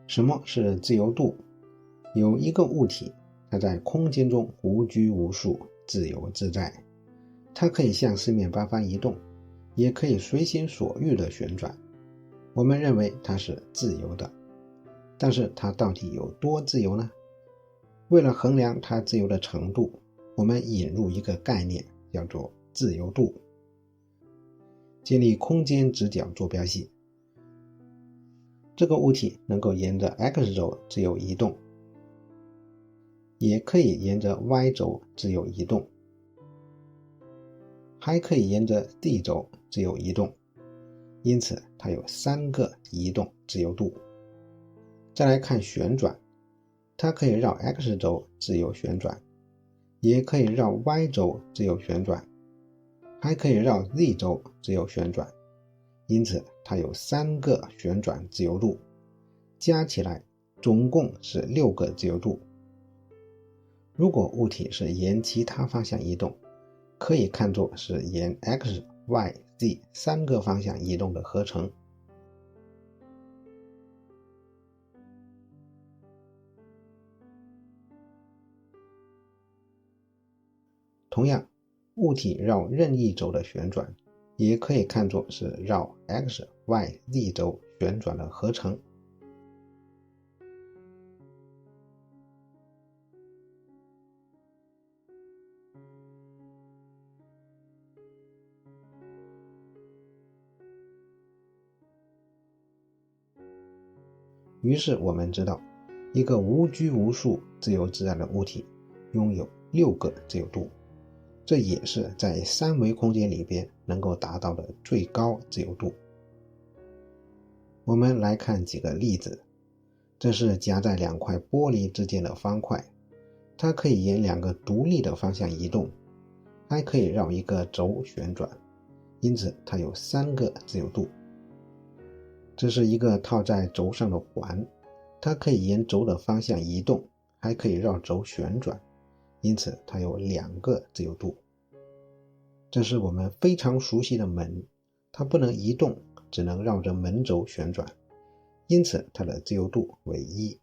什么是自由度？有一个物体，它在空间中无拘无束，自由自在。它可以向四面八方移动，也可以随心所欲地旋转。我们认为它是自由的，但是它到底有多自由呢？为了衡量它自由的程度，我们引入一个概念，叫做自由度。建立空间直角坐标系，这个物体能够沿着 X 轴自由移动，也可以沿着 Y 轴自由移动，还可以沿着 Z 轴自由移动，因此它有3个移动自由度。再来看旋转，它可以绕 X 轴自由旋转，也可以绕 Y 轴自由旋转，还可以绕 Z 轴自由旋转，因此它有3个旋转自由度，加起来总共是6个自由度。如果物体是沿其他方向移动，可以看作是沿 X、Y、Z 3个方向移动的合成。同样，物体绕任意轴的旋转，也可以看作是绕 X、Y、Z 轴旋转的合成。于是我们知道，一个无拘无束、自由自在的物体拥有6个自由度，这也是在3维空间里边能够达到的最高自由度。我们来看几个例子，这是夹在2块玻璃之间的方块，它可以沿2个独立的方向移动，还可以绕一个轴旋转，因此它有3个自由度。这是一个套在轴上的环，它可以沿轴的方向移动，还可以绕轴旋转，因此它有2个自由度。这是我们非常熟悉的门，它不能移动，只能绕着门轴旋转，因此它的自由度为1。